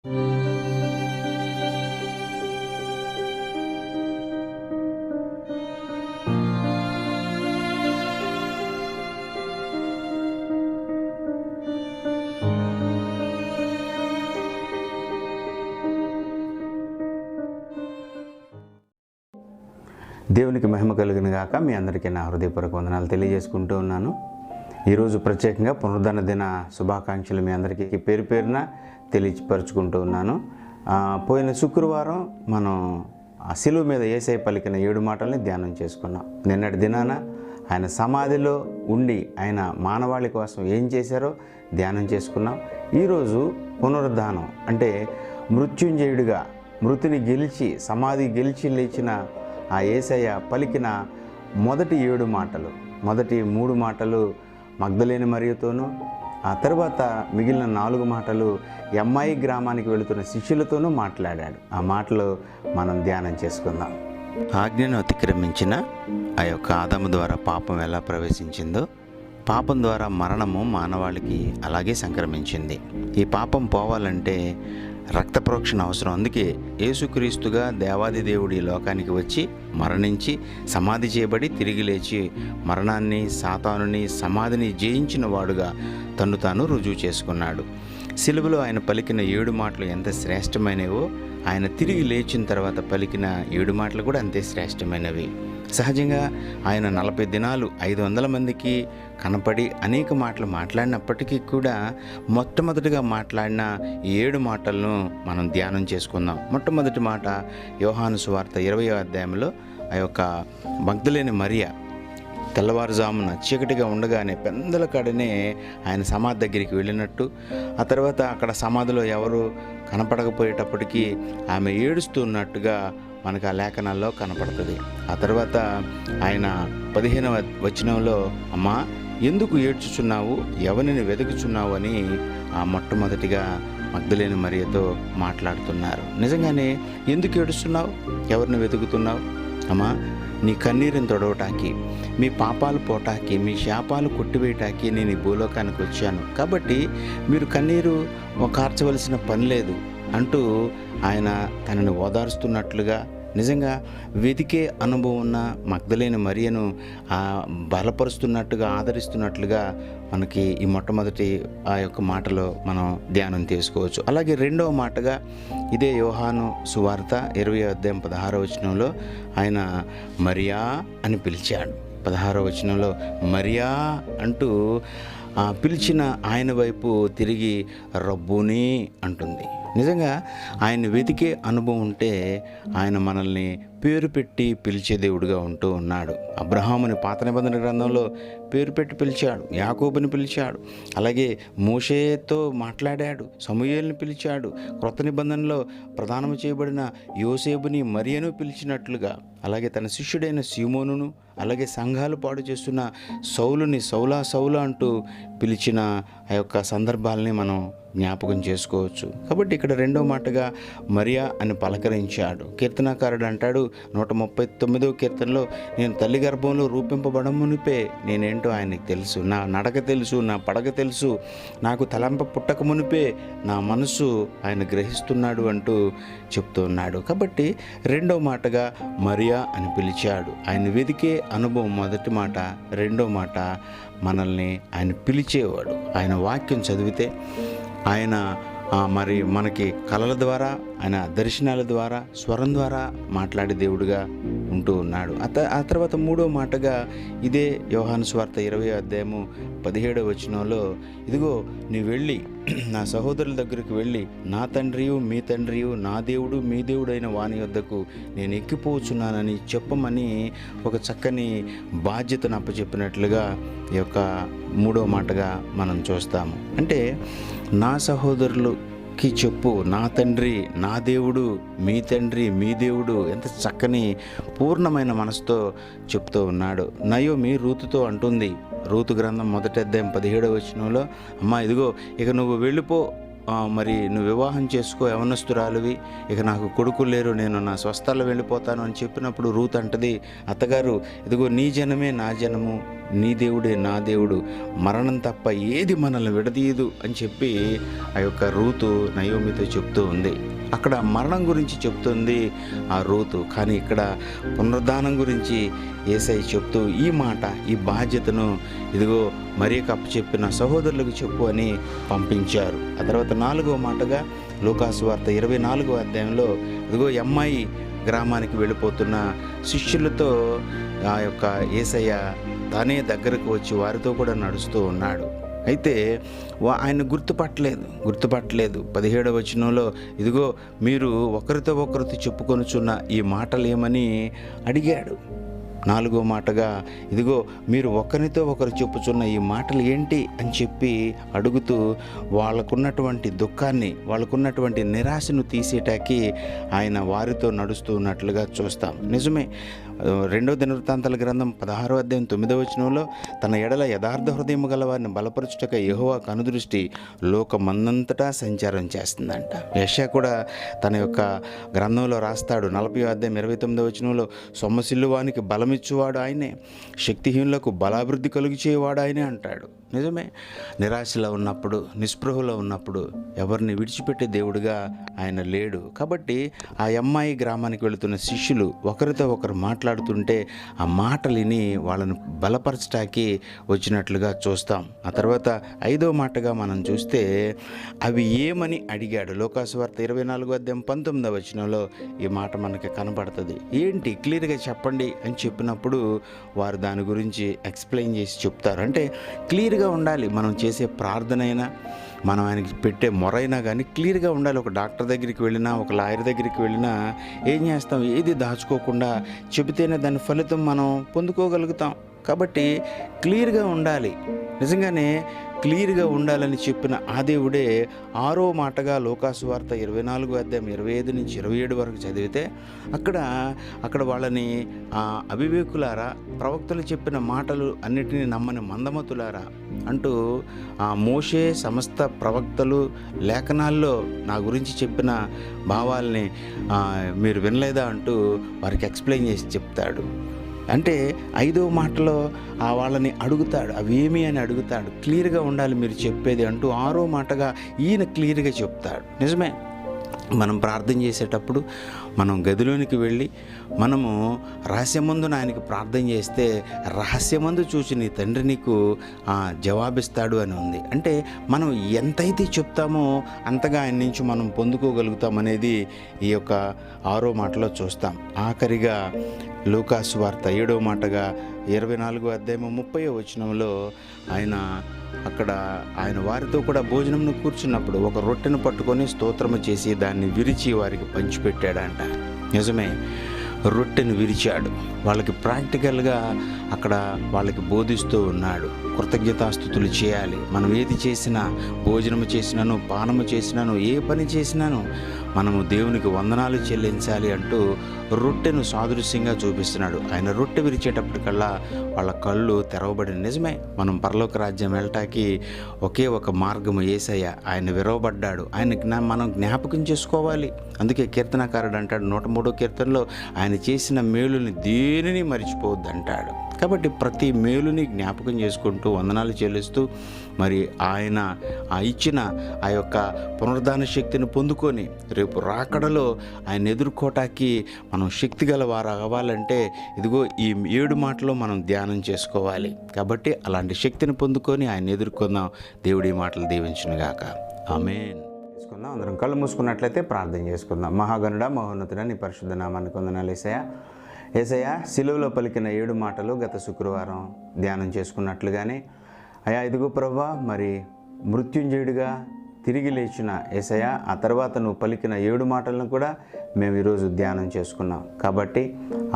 దేవునికి మహిమ కలుగును గాక. మీ అందరికీ నా హృదయపూర్వక వందనాలు తెలియజేసుకుంటూ ఉన్నాను. ఈరోజు ప్రత్యేకంగా పునరుద్ధరణ దిన శుభాకాంక్షలు మీ అందరికీ పేరు పేరున తెలియపరుచుకుంటూ ఉన్నాను. పోయిన శుక్రవారం మనం శిలువ మీద యేసయ్య పలికిన 7 మాటల్ని ధ్యానం చేసుకున్నాం. నిన్నటి దినాన ఆయన సమాధిలో ఉండి ఆయన మానవాళి కోసం ఏం చేశారో ధ్యానం చేసుకున్నాం. ఈరోజు పునరుద్ధానం అంటే మృత్యుంజయుడిగా మృతిని గెలిచి సమాధి గెలిచి లేచిన ఆ యేసయ్య పలికిన మొదటి 7 మాటలు, మొదటి 3 మాటలు మగ్దలేని మరియతోనూ, ఆ తర్వాత మిగిలిన 4 మాటలు ఎమ్మాయి గ్రామానికి వెళుతున్న శిష్యులతోనూ మాట్లాడాడు. ఆ మాటలు మనం ధ్యానం చేసుకుందాం. ఆజ్ఞను అతిక్రమించిన ఆ యొక్క ఆదాము ద్వారా పాపం ఎలా ప్రవేశించిందో, పాపం ద్వారా మరణము మానవాళికి అలాగే సంక్రమించింది. ఈ పాపం పోవాలంటే రక్త ప్రోక్షణ అవసరం. అందుకే యేసుక్రీస్తుగా దేవాది దేవుడి లోకానికి వచ్చి మరణించి సమాధి చేయబడి తిరిగి లేచి మరణాన్ని, సాతానుని, సమాధిని జయించిన వాడుగా తను తాను రుజువు చేసుకున్నాడు. సిలువలో ఆయన పలికిన 7 మాటలు ఎంత శ్రేష్టమైనవో ఆయన తిరిగి లేచిన తర్వాత పలికిన 7 మాటలు కూడా అంతే శ్రేష్టమైనవి. సహజంగా ఆయన 40 దినాలు 500 మందికి కనపడి అనేక మాటలు మాట్లాడినప్పటికీ కూడా మొట్టమొదటిగా మాట్లాడిన 7 మాటలను మనం ధ్యానం చేసుకుందాం. మొట్టమొదటి మాట యోహాను సువార్త 20వ అధ్యాయంలో ఆ యొక్క మగ్దలేని మరియ తెల్లవారుజామున చీకటిగా ఉండగానే పెందల కాడనే ఆయన సమాధి దగ్గరికి వెళ్ళినట్టు, ఆ తర్వాత అక్కడ సమాధిలో ఎవరు కనపడకపోయేటప్పటికీ ఆమె ఏడుస్తున్నట్టుగా మనకు ఆ లేఖనాల్లో కనపడుతుంది. ఆ తర్వాత ఆయన 15వ వచనంలో అమ్మా ఎందుకు ఏడ్చుచున్నావు, ఎవరిని వెతుకుచున్నావు అని ఆ మొట్టమొదటిగా మగ్దలేని మరియతో మాట్లాడుతున్నారు. నిజంగానే ఎందుకు ఏడుస్తున్నావు, ఎవరిని వెతుకుతున్నావు? అమ్మా నీ కన్నీరుని తొడవటానికి, మీ పాపాలు పోటానికి, మీ శాపాలు కొట్టివేయటానికి నేను ఈ భూలోకానికి వచ్చాను, కాబట్టి మీరు కన్నీరు కార్చవలసిన పని లేదు అంటూ ఆయన తనని ఓదారుస్తున్నట్లుగా, నిజంగా వెతికే అనుభవం ఉన్న మగ్దలేని మరియను బలపరుస్తున్నట్టుగా, ఆదరిస్తున్నట్లుగా మనకి ఈ మొట్టమొదటి ఆ యొక్క మాటలో మనం ధ్యానం చేసుకోవచ్చు. అలాగే 2వ మాటగా ఇదే యోహాను సువార్త 20వ అధ్యాయం 16వ వచనంలో ఆయన మరియా అని పిలిచాడు. 16వ వచనంలో మరియా అంటూ పిలిచిన ఆయన వైపు తిరిగి రబ్బూని అంటుంది. నిజంగా ఆయన వెతికే అనుభవం ఉంటే ఆయన మనల్ని పేరు పెట్టి పిలిచే దేవుడిగా ఉంటూ ఉన్నాడు. అబ్రహాముని పాత నిబంధన గ్రంథంలో పేరు పెట్టి పిలిచాడు, యాకోబుని పిలిచాడు, అలాగే మోషేతో మాట్లాడాడు, సమూయేలుని పిలిచాడు, క్రొత్త నిబంధనలో ప్రదానము చేయబడిన యోసేపుని మరియను పిలిచినట్లుగా, అలాగే తన శిష్యుడైన సీమోనును, అలాగే సంఘాలు పాడు చేస్తున్న సౌలుని సౌలా సౌలా అంటూ పిలిచిన ఆ యొక్క సందర్భాలని మనం జ్ఞాపకం చేసుకోవచ్చు. కాబట్టి ఇక్కడ 2వ మాటగా మరియా అని పలకరించాడు. కీర్తనాకారుడు అంటాడు 139వ కీర్తనలో, నేను తల్లి గర్భంలో రూపింపబడమునిపే నేనేంటో ఆయనకి తెలుసు, నా నడక తెలుసు, నా పడక తెలుసు, నాకు తలంప పుట్టక మునిపే నా మనసు ఆయన గ్రహిస్తున్నాడు అంటూ చెప్తూ ఉన్నాడు. కాబట్టి 2వ మాటగా మరియా అని పిలిచాడు. ఆయన వెతికే అనుభవం మొదటి మాట. 2వ మాట మనల్ని ఆయన పిలిచేవాడు. ఆయన వాక్యం చదివితే ఆయన మరి మనకి కళల ద్వారా, ఆయన దర్శనాల ద్వారా, స్వరం ద్వారా మాట్లాడే దేవుడిగా ఉంటూ ఉన్నాడు. ఆ తర్వాత 3వ మాటగా ఇదే యోహాను సువార్త 20వ అధ్యాయము 17వ వచనంలో, ఇదిగో నీ వెళ్ళి నా సహోదరుల దగ్గరికి వెళ్ళి నా తండ్రియు మీ తండ్రియు, నా దేవుడు మీ దేవుడైన వాని యొద్దకు నేను ఎక్కిపోచున్నానని చెప్పమని ఒక చక్కని బాధ్యతను అప్పచెప్పినట్లుగా ఈ యొక్క 3వ మాటగా మనం చూస్తాము. అంటే నా సహోదరులకి చెప్పు, నా తండ్రి నా దేవుడు, మీ తండ్రి మీ దేవుడు, ఎంత చక్కని పూర్ణమైన మనసుతో చెప్తూ ఉన్నాడు. నయోమి రూతుతో అంటుంది, రూతు గ్రంథం 1వ అధ్యాయం 17వ వచనంలో, అమ్మా ఇదిగో ఇక నువ్వు వెళ్ళిపో, మరి నువ్వు వివాహం చేసుకో, యవనస్తురాలివి, ఇక నాకు కొడుకులు లేరు, నేను నా స్వస్థలం వెళ్ళిపోతాను అని చెప్పినప్పుడు రూత్ అంటది, అత్తగారు ఇదిగో నీ జనమే నా జనము, నీ దేవుడే నా దేవుడు, మరణం తప్ప ఏది మనల్ని విడదీయదు అని చెప్పి ఆ యొక్క రూతు నయోమితో చెప్తూ ఉంది. అక్కడ మరణం గురించి చెప్తుంది ఆ రూతు, కానీ ఇక్కడ పునరుద్ధానం గురించి యేసయ్య చెప్తూ ఈ మాట, ఈ బాధ్యతను ఇదిగో మరియకు అప్పచెప్పిన సహోదరులకు చెప్పు అని పంపించారు. ఆ తర్వాత 4వ మాటగా లూకాసు వార్త 24వ అధ్యాయంలో ఇదిగో అమ్మాయి గ్రామానికి వెళ్ళిపోతున్న శిష్యులతో ఆ యొక్క యేసయ్య తానే దగ్గరకు వచ్చి వారితో కూడా నడుస్తూ ఉన్నాడు. అయితే ఆయన గుర్తుపట్టలేదు. 17వ వచనంలో ఇదిగో మీరు ఒకరితో ఒకరితో చెప్పుకొనుచున్న ఈ మాటలు ఏమని అడిగాడు. 4వ మాటగా ఇదిగో మీరు ఒకరితో ఒకరు చెప్పుచున్న ఈ మాటలు ఏంటి అని చెప్పి అడుగుతూ వాళ్ళకున్నటువంటి దుఃఖాన్ని, వాళ్ళకున్నటువంటి నిరాశను తీసేటానికి ఆయన వారితో నడుస్తూ ఉన్నట్లుగా చూస్తాం. నిజమే, 2వ దినవృత్తాంతాల గ్రంథం 16వ అధ్యాయం 9వ వచనంలో తన ఎడల యథార్థ హృదయము గల వారిని బలపరచుటక యెహోవా కనుదృష్టి లోకమందంతటా సంచారం చేస్తుందంట. యెషయా కూడా తన యొక్క గ్రంథంలో రాస్తాడు 40వ అధ్యాయం 29వ వచనంలో సొమ్మసిల్లువానికి బలమిచ్చువాడు ఆయనే, శక్తిహీనులకు బలాభివృద్ధి కలుగు చేయవాడు ఆయనే అంటాడు. నిజమే, నిరాశలో ఉన్నప్పుడు, నిస్పృహలో ఉన్నప్పుడు ఎవరిని విడిచిపెట్టే దేవుడుగా ఆయన లేడు. కాబట్టి ఆ అమ్మాయి గ్రామానికి వెళుతున్న శిష్యులు ఒకరితో ఒకరు మాట్లాడుతుంటే ఆ మాటలు విని వాళ్ళను బలపరచటానికి వచ్చినట్లుగా చూస్తాం. ఆ తర్వాత 5వ మాటగా మనం చూస్తే అవి ఏమని అడిగాడు. లూకాసు వార్త 24వ అధ్యాయం 19వ వచనంలో ఈ మాట మనకి కనబడుతుంది. ఏంటి క్లియర్గా చెప్పండి అని చెప్పినప్పుడు వారు దాని గురించి ఎక్స్ప్లెయిన్ చేసి చెప్తారు. అంటే క్లియర్గా ఉండాలి. మనం చేసే ప్రార్థన అయినా, మనం ఆయనకి పెట్టే మొరైనా కానీ క్లియర్గా ఉండాలి. ఒక డాక్టర్ దగ్గరికి వెళ్ళినా, ఒక లాయర్ దగ్గరికి వెళ్ళినా ఏం చేస్తాం, ఏది దాచుకోకుండా చెబితేనే దాని ఫలితం మనం పొందుకోగలుగుతాం. కాబట్టి క్లియర్గా ఉండాలి. నిజంగానే క్లియర్గా ఉండాలని చెప్పిన ఆ దేవుడే 6వ మాటగా లూకాసు వార్త 24వ అధ్యాయం 25 నుంచి 27 వరకు చదివితే అక్కడ వాళ్ళని అవివేకులారా, ప్రవక్తలు చెప్పిన మాటలు అన్నిటినీ నమ్మని మందమతులారా అంటూ మోషే సమస్త ప్రవక్తలు లేఖనాల్లో నా గురించి చెప్పిన భావాల్ని మీరు వినలేదా అంటూ వారికి ఎక్స్ప్లెయిన్ చేసి చెప్తాడు. అంటే 5వ మాటలో వాళ్ళని అడుగుతాడు, అవేమి అని అడుగుతాడు. క్లియర్గా ఉండాలి మీరు చెప్పేది అంటూ 6వ మాటగా ఈయన క్లియర్గా చెప్తాడు. నిజమే, మనం ప్రార్థన చేసేటప్పుడు మనం గదిలోనికి వెళ్ళి మనము రహస్యమందున ఆయనకి ప్రార్థన చేస్తే రహస్యమందు చూసి నీ తండ్రి నీకు జవాబిస్తాడు అని ఉంది. అంటే మనం ఎంతైతే చెప్తామో అంతగా ఆయన నుంచి మనం పొందుకోగలుగుతాం అనేది ఈ యొక్క 6వ మాటలో చూస్తాం. ఆఖరిగా లూకాసు వార్త 7వ మాటగా 24వ అధ్యాయం 30వ వచనంలో ఆయన వారితో కూడా భోజనంను కూర్చున్నప్పుడు ఒక రొట్టెను పట్టుకొని స్తోత్రము చేసి దాన్ని విరిచి వారికి పంచిపెట్టాడంట. నిజమే, రొట్టెను విరిచాడు. వాళ్ళకి ప్రాక్టికల్గా అక్కడ వాళ్ళకి బోధిస్తూ ఉన్నాడు. కృతజ్ఞతాస్తుతులు చేయాలి. మనం ఏది చేసినా, భోజనము చేసినాను, పానము చేసినాను, ఏ పని చేసినాను మనము దేవునికి వందనాలు చెల్లించాలి అంటూ రొట్టెను సాదృశ్యంగా చూపిస్తున్నాడు. ఆయన రొట్టె విరిచేటప్పటికల్లా వాళ్ళ కళ్ళు తెరవబడిన. నిజమే, మనం పరలోక రాజ్యం వెళ్ళటానికి ఒకే ఒక మార్గము యేసయ్య. ఆయన విరవబడ్డాడు. ఆయన మనం జ్ఞాపకం చేసుకోవాలి. అందుకే కీర్తనకారుడు అంటాడు 103వ కీర్తనలో ఆయన చేసిన మేలుని దేనిని మరిచిపోవద్దు అంటాడు. కాబట్టి ప్రతి మేలుని జ్ఞాపకం చేసుకుంటూ వందనాలు చెల్లిస్తూ మరి ఆయన ఇచ్చిన ఆ యొక్క పునరుద్ధాన శక్తిని పొందుకొని రేపు రాకడలో ఆయన ఎదుర్కోటానికి మనం శక్తి గల వారు అవ్వాలంటే ఇదిగో ఈ 7 మాటలు మనం ధ్యానం చేసుకోవాలి. కాబట్టి అలాంటి శక్తిని పొందుకొని ఆయన ఎదుర్కొందాం. దేవుడి మాటలు దీవించునుగాక. ఆమేన్. చేసుకుందాం. అందరం కళ్ళు మూసుకున్నట్లయితే ప్రార్థన చేసుకుందాం. మహాగణుడా, మహోన్నతుడా, నీ పరిశుద్ధ నామానికి వందనాలు యేసయ్య. యేసయ్య, సిలువలో పలికిన 7 మాటలు గత శుక్రవారం ధ్యానం చేసుకున్నట్లుగానే అయా ఇదిగో ప్రభువా, మరి మృత్యుంజయుడిగా తిరిగి లేచిన యేసయ్య, ఆ తర్వాత నువ్వు పలికిన 7 మాటలను కూడా మేము ఈరోజు ధ్యానం చేసుకున్నాం. కాబట్టి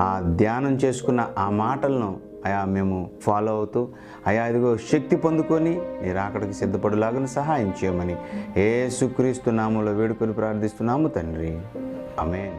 ఆ ధ్యానం చేసుకున్న ఆ మాటలను అయా మేము ఫాలో అవుతూ అయా ఇదిగో శక్తి పొందుకొని నీ రాకడికి సిద్ధపడులాగా సహాయం చేయమని యేసుక్రీస్తు నామములో వేడుకొని ప్రార్థిస్తున్నాము తండ్రి. ఆమేన్.